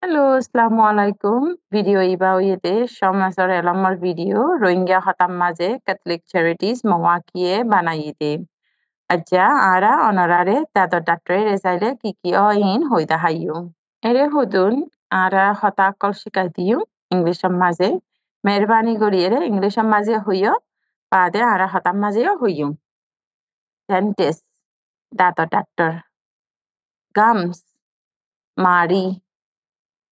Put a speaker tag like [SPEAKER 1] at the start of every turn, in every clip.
[SPEAKER 1] Hello, Assalamualaikum. Video iba uyete সমাজৰ এলমৰ video Rohingya হতাম মাঝে ক্যাথলিক চ্যারিটিজ মওয়াকিয়ে বানাইতে আচ্ছা আরা অনারারে তাতো ডাক্তরে রেসাইলে কি অহিন হইতা হাইও এরে হুদুন আরা হতা কল শিকাই দিও ইংলিশ মাঝে মেহরবানি করিয়ে ইংলিশ মাঝে হইও বাদে আরা হতাম মাঝেও হইও ডেন্টিস্ট দাঁত ডাক্তার গামস মারি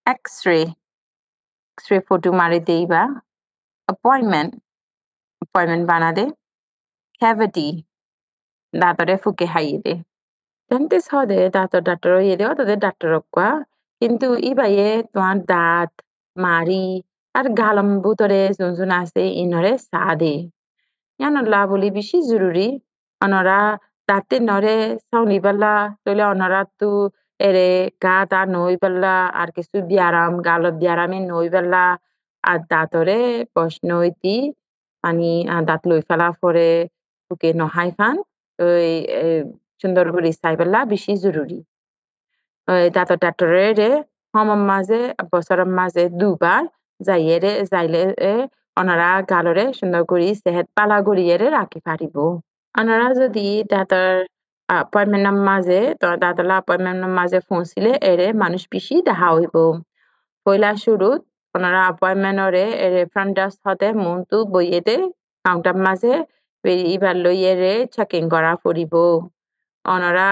[SPEAKER 1] এক্স-রে ফটো মারি দেইবা appointment বানাদে cavity দাঁতরে ফুকে হাইয়ে dentist হদে দাঁতর ডাক্তার ইয়ে অতদের ডাক্তার কোয়া কিন্তু ইবাইয়ে তোমার দাঁত মারি আর গালম ভিতরে যোন আছে ইনরে সাদে ইয়ানলা বলি বেশি জরুরি অনরা দাঁতে নরে সাউনি পাল্লা তইলে অনরা তু এরে গা তা নই পাল্লা আর কিছু ব্যায়াম গালত ব্যায়ামে নই পাল্লা আর দাঁতরে প্রশ্ন হইতি মানে দাঁত লই ফেলা পরে বুকে নহাই ফান ওই সুন্দর করে চাই পেলা বেশি জরুরি দাঁতর ডাক্তরে হমম মাঝে বছরের মাঝে দুবার যাইলে অনারা গালরে সুন্দর করে সেহেত পালা গড়িয়ে রাখি পারিব অনারা যদি দাঁতর অ্যাপয়েন্টমেন্টের মাঝে দাঁতলা অ্যাপয়েন্টমেন্টের মাঝে পৌঁছিলে এরে মানুষ বেশি দেখা হইব পয়লা শুরুত ওনারা অ্যাপয়েন্টমেন্টরে এরে ফ্রন্ট ডেস্ক হতে মনটু বইয়েতে কাউন্টার মাঝে ইবার লইয়েরে চেকিং করা পড়িব ওনারা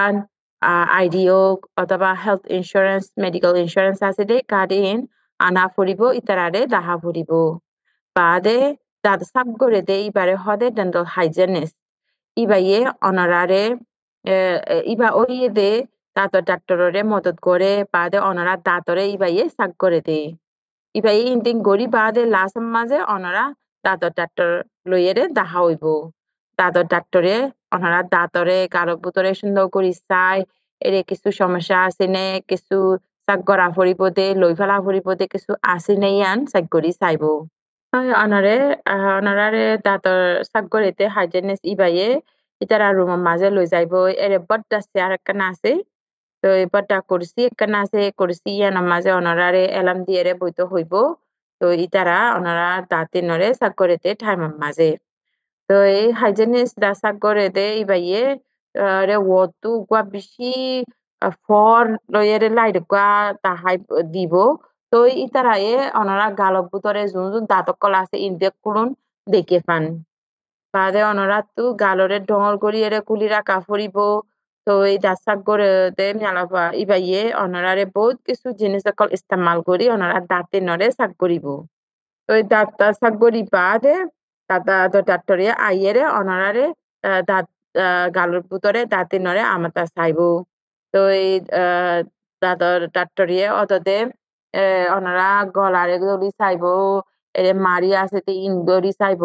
[SPEAKER 1] আইডিও অথবা হেলথ ইন্স্যুরেন্স মেডিকেল ইন্স্যুরেন্স আছে দে কার্ডিন আনা পড়িব ইতারারে দাহা পড়িব বাদে দাঁত সাফ করে দে ইবারে হদে ডেন্টাল হাইজেনিস্ট ইবাইয়ে অনারারে ইবা ওইয়ে দে দাঁতর ডাক্তাররে মদত করে বাদে অনারা দাঁতরে ইবাইয়ে সাক করে দে ইবাই ইন্টিং গড়ি বাদে লাসম মাঝে অনারা দাঁতর ডাক্তার লইয়েরে দাহা হইব দাঁতর ডাক্তারে অনারা দাঁতরে কারো ভিতরে সুন্দর করে চাই এরে কিছু সমস্যা আছে নে কিছু সাক করা পড়িব দে লই ফেলা পড়িব দে কিছু আছে নেই আন সাক করি চাইব অনারারে দাঁতর সাক করিতে হাইজেনিস্ট ইবাইয়ে ইতারা রুমের মাঝে লই যাইব এরে বড্ডা চেয়ার একখানা আছে তো বড্ডা কুরসি একখানা আছে কুরসি ইয়ানোর মাঝে অনারারে এলাম দিয়ে বইতে হইব তো ইতারা অনারা দাঁতে নরে সাক করিতে ঠাইমের মাঝে তো এই হাইজেনিস্ট দা সাক করিতে ইবাইয়ে রে ওতু গুয়া বেশি ফর লইয়েরে লাইট গুয়া তাহাই দিব তো ইতারায়ে অনারা গালব ভিতরে যোন দাঁত কল আছে ইনবে কুলুন দেখে পান বাদে অনরাতু গালরে ডঙর গড়িয়ে কুলি রাখা পড়িব তো এই দাসাক করে দে মেলাবা ইবাইয়ে অনরারে বহুত কিছু জিনিস সকল ইস্তেমাল করি অনরা দাঁতে নরে সাক করিব তো এই দাঁতটা সাক করি বাদে দাদা ডাক্তরে আইয়েরে অনরারে দাঁত গালর ভিতরে দাঁতে নরে আমাতা চাইব তো এই দাদর ডাক্তরিয়ে অতদে অনরা গলারে দড়ি চাইব এরে মারি আছে ইন দড়ি চাইব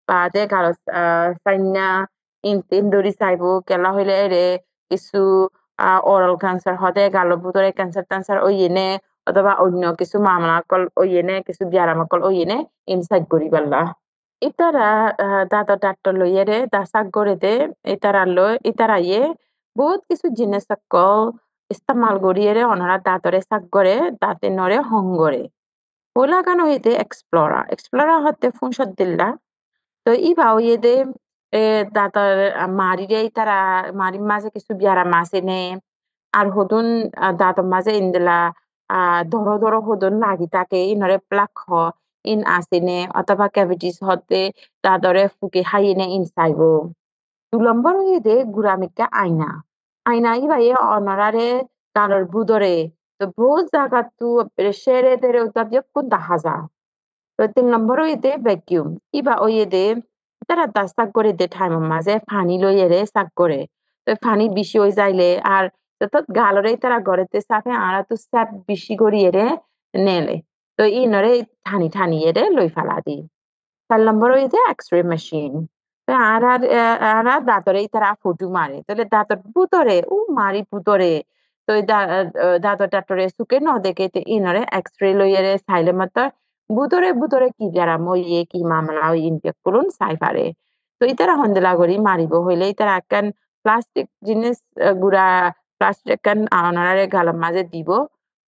[SPEAKER 1] বাদে গালো সাইনা ইনতিন দড়ি চাইব কেলা হইলে এরে কিছু ওরাল ক্যান্সার হতে গালর ভিতরে ক্যান্সার ট্যান্সার ওইনে অথবা অন্য কিছু মামলা কল ওইনে কিছু ব্যারাম কল ওইনে ইনসাইড করি পারলা ইতারা দাদা ডাক্তার লইয়েরে দাসাক করে দে ইতারাইয়ে বহুত কিছু জিনিস কল ইস্তেমাল করিয়ে অনারা দাঁতরে সাক করে দাঁতে নরে হঙ্গরে ওলা গানো হইতে এক্সপ্লোরা হতে ফোন দিল্লা তো ইবা ওইদে দাঁতার মারিরে তারা মারির মাঝে কিছু বিয়ারা মাছ এনে আর হদুন দাঁতর মাঝে ইন্দিলা ধরো হদুন লাগি তাকে ইনরে প্লাক ইন আসেনে অথবা ক্যাভিটিস হতে দাঁতরে ফুকে হাইনে ইন চাইব ২ নম্বর হইতে গুড়ামিকা আইনা ইবাইয়ে অনরারে কারোর বুদরে তো বহুত জায়গা তু সেরে তেরে উত্তর কোন দেখা যা তো ৩ নম্বর হইতে ভ্যাকুয়াম ইবা ওইদে তারা দাস্তাক করে দে ঠাইমের মাঝে পানি লইয়েরে সাক করে তো পানি বেশি হয়ে যাইলে আর তো গালরে তারা গড়েতে সাফে আরা তো স্যাপ বেশি করিয়ে নেলে তো ইনরে ঠানি এরে লই ফেলা দি ৪ নম্বর হইতে এক্স-রে মেশিন তো আর দাঁতরে তারা ফুটু মারে তাহলে দাঁতর ভুতরে মারি ভুতরে তো দাঁতর টাতরে সুকে ন দেখে ইনরে এক্স-রে লইয়েরে সাইলে মাত্র ভুতরে কি যারা মইয়ে কি মামলা ওই ইনফেক্ট করুন সাই পারে তো ইতারা হন্দেলা করি মারিব হইলে ইতারা একখান প্লাস্টিক জিনিস গুড়া প্লাস্টিক একখান অনারে গালার মাঝে দিব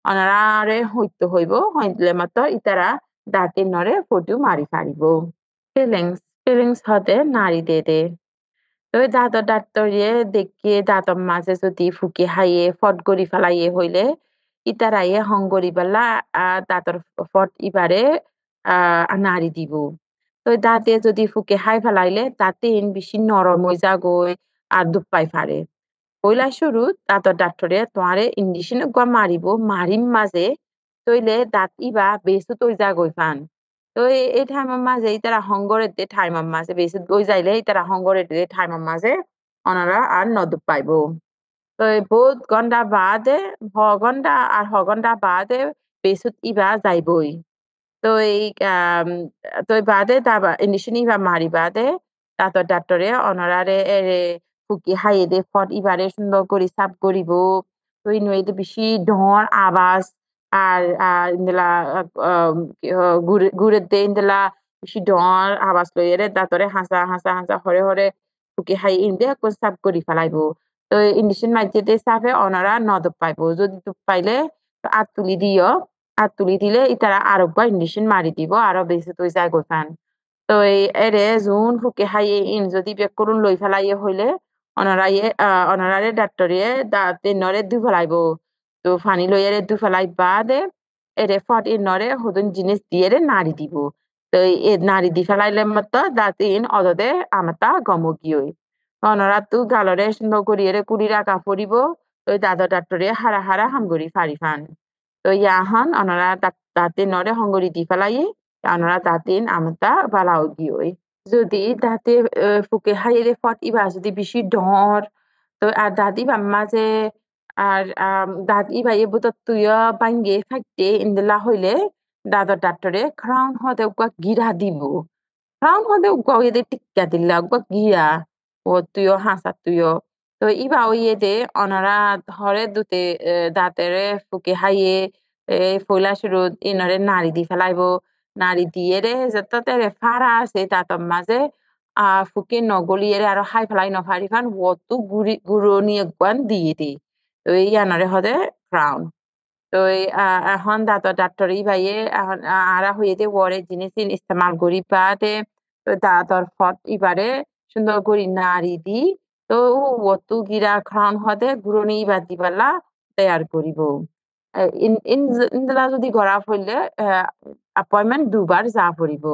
[SPEAKER 1] অনারারে হইতে হইব হইলে মাত্র ইতারা দাঁতে নরে ফটু মারি ফারিব ফিলিংস হতে নারী দে দে তবে দাঁতর ডাক্তরিয়ে দেখিয়ে দাঁতর মাঝে যদি ফুকি হাইয়ে ফট গড়ি ফেলাইয়ে হইলে ইতারাইয়ে হংগরি বেলা দাঁতর ফট ইবারে নাড়ি দিব তো দাঁতে যদি ফুকে হাই ফেলাইলে তাতে বেশি নরম হয়ে যাগই আর দুপাই ফারে পইলা শুরুত দাঁতর ডাক্তরে তোমারে ইঞ্জেকশন গা মারিব মারিম মাঝে তইলে দাঁত ইবা বেসু তৈ যাগই ফান তো এই ঠাইমার মাঝে ইতারা হংগরের দে ঠাইমার মাঝে বেসু তৈ যাইলে ইতারা হংগরের দে ঠাইমার মাঝে অনারা আর নদুপ পাইব তো বহুত ঘন্টা বাদে হ ঘন্টা বাদে বেসুত ইবা যাইবই তো তো বাদে ইন্ডিশন ইবা মারি বাদে তারপর ডাক্তরে অনারারে এরে ফুকি হাইয়ে দে ফট ইবারে সুন্দর করে সাফ করিব তো নইতে বেশি ডর আওয়াজ ইন্দলা গুড়ের দে ইন্দলা বেশি ডর আওয়াজ লইরে দাঁতরে হাসা হরে হরে ফুকি হাই ইন্দে সাফ করি ফেলাইব তো ইন্ডিশন মাইতে দে সাফে অনারা নদপ পাইব যদি দুপ পাইলে আত তুলি দিও আর তুলি দিলে ইতারা আরেকবার ইঞ্জেকশন মারি দিব আরো বেশি তৈ যায় গইফান তো এরে জুন ফুকে হাইয়ে যদি বেক করুন লই ফেলাইয়ে হইলে অনারারে ডাক্তরিয়ে দাঁতে নরে দু ফেলাইব তো ফানি লইয়ারে দু ফেলাই বাদে এরে ফট নরে হদুন জিনিস দিয়ে নাড়ি দিব তো নাড়ি দি ফেলাইলে মত দাঁতিন অদদে আমতা গমগিয়ই অনরা তু গালরে সুন্দর করিয়ে কুড়ি রাখা পড়িব তো দাদা ডাক্তরিয়ে হারা হারা হামগরি ফারি ফান তো ইয়াহান অনরা datin nore hongori di falai anora datin amta balao gioi যদি দাঁতে ফুকে হাইরে ফট ইবা যদি বেশি ডর তো আর দাদি বাম্মা যে আর দাদ ইবা এ বুত তুইয়া বাঙ্গে ফাইতে ইন্দলা হইলে দাদর ডাক্তরে ক্রাউন হতে উকা গিরা দিব ক্রাউন হতে উকা ওইদে টিক্কা দিলা উকা গিরা ও তুইও হাসা তুইও তো ইবা ওইদে অনারা ধরে দুতে দাঁতেরে ফুকে হাইয়ে ফইলা শুরু ইনরে নাড়ি দি ফেলাইব নাড়ি দিয়ে রে যততে ফাড়া আছে দাঁতর মাঝে ফুকে নগলিয়ে আরো হাই ফেলাই নফারি ফান ওতু গুড়নি একবান দিয়ে দি তো এই আনরে হদে ক্রাউন তো এখন দাঁতর ডাক্তর ইবাইয়ে এখন আরা হইয়ে দে ওরে জিনিস ইস্তেমাল করি পাতে তো দাঁতর ফট ইবারে সুন্দর করি নাড়ি দি তো ওতু গিরা ক্রাউন হদে গুড়নি ইবার দিবালা তৈয়ার করিব ইনদলা যদি গড়া ফইলে অ্যাপয়েন্টমেন্ট দুবার যা পড়িব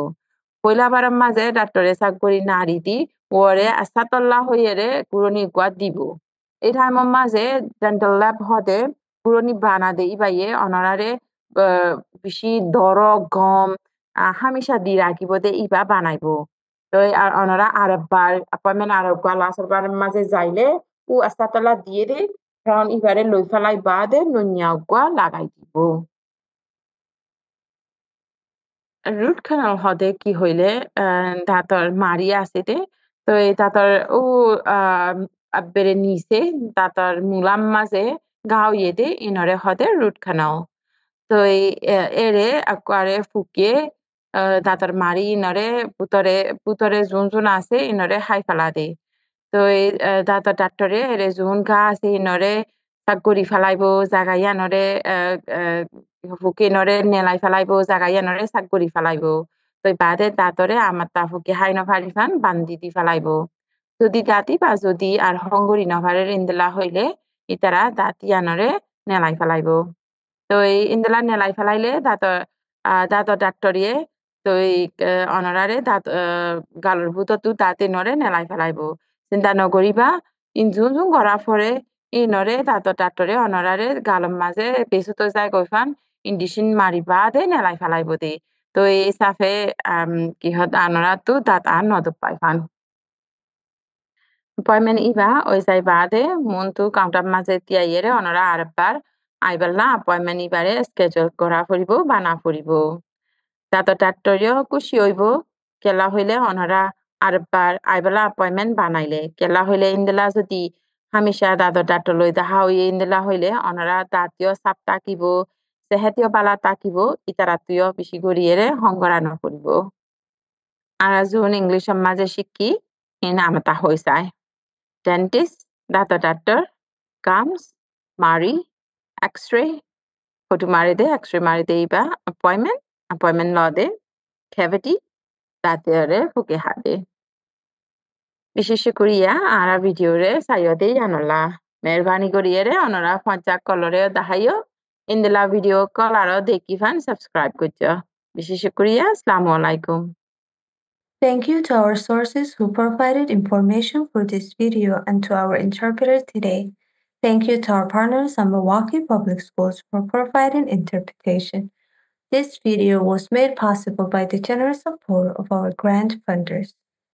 [SPEAKER 1] পয়লা বারের মাঝে ডাক্তরে চাক করি নাড়ি দি ওরে আস্তাতল্লা হইয়ে কুরনি গুয়া দিব এই টাইমের মাঝে ডেন্টাল ল্যাব হদে কুরনি বানা দে ইবাইয়ে অনারারে বেশি দর গম হামেশা দি রাখিব দে ইবা বানাইব তো আর অনারা আরেকবার অ্যাপয়েন্টমেন্ট আরেকবার লাস্টের বারের মাঝে যাইলে ও আস্তাতল্লা দিয়ে দে কারণ এবারে লই ফেলাই বাদে নুনিয়াগুয়া লাগাই দিব রুট ক্যানাল হদে কি হইলে দাঁতর মারি আছে দে তো এই দাঁতর ও বেড়ে নিচে দাঁতর মুলাম মাঝে গাও ইয়ে দে ইনরে হদে রুট ক্যানাল তো এরে আকবারে ফুকিয়ে দাঁতর মারি ইনরে পুতরে জুন আছে ইনরে হাই ফেলা দে তো দাঁতর ডাক্তরে এরে জুন ঘা আছে ইনরে সাগরি ফেলাইব জাগাইয়া নরে ফুকি নরে নেলাই ফেলাইব জাগাইয়া নরে সাগরি ফেলাইব তো বাদে দাঁতরে আমার তা ফুকি হাই নফারি ফান বান্দি দি ফেলাইব যদি দাঁতি বা যদি আর হঙ্গরি নফারের ইন্দলা হইলে ইতারা দাঁতি আনরে নেলাই ফেলাইব তো এই ইন্দলা নেলাই ফেলাইলে দাঁতর ডাক্তরিয়ে তো এই অনরারে গালর ভূততো দাঁতে নরে নেলাই ফেলাইব চিন্তা নকরিবা ইনজুন জুন গড়া ফরে ইনরে দাঁতর ডাক্তরে অনরারে গালম মাঝে বেসুতো যায় গইফান ইন্ডিশন মারিবা দে নেলাই ফেলাইব দে তো এই সাফে কিহত আনরা তো দাঁত আর নদপ পাইফান appointment iba oy sai bade muntu counter maze tiayere onora arbar aiballa appointment ibare schedule করা পড়িব বানা পড়িব তাতো ডাক্তরিও খুশি হইব কেলা হইলে অনরা আরবার আইবেলা appointment বানাইলে কেলা হইলে ইন্দলা যদি হামেশা দাদর ডাক্তর লই দেখা হইয়ে ইন্দলা হইলে অনরা দাঁতীয় সাপ তাকিব সেহেতীয় বালা তাকিব ইতারাতীয় বেশি করিয়ে হংগরানো করিব আর যখন ইংলিশের মাঝে শিখি ইন আমতা হইসায় dentist, data doctor, gums, Mari, X-ray, photo maride x-ray maride iba appointment lode cavity tatare fuke hade বিশেষ করিয়া আরা ভিডিওরে সাইয়দে জানলা মেহরবানি করিয়ে অনরা পঞ্চাক কলরে দাহাইও ইন্দলা ভিডিও কল আরো দেখিফান সাবস্ক্রাইব করছো বিশেষ করিয়া আসসালামু আলাইকুম
[SPEAKER 2] Thank you to our sources who provided information for this video and to our interpreter today. Thank you to our partners at Milwaukee Public Schools for providing interpretation. This video was made possible by the generous support of our grant funders.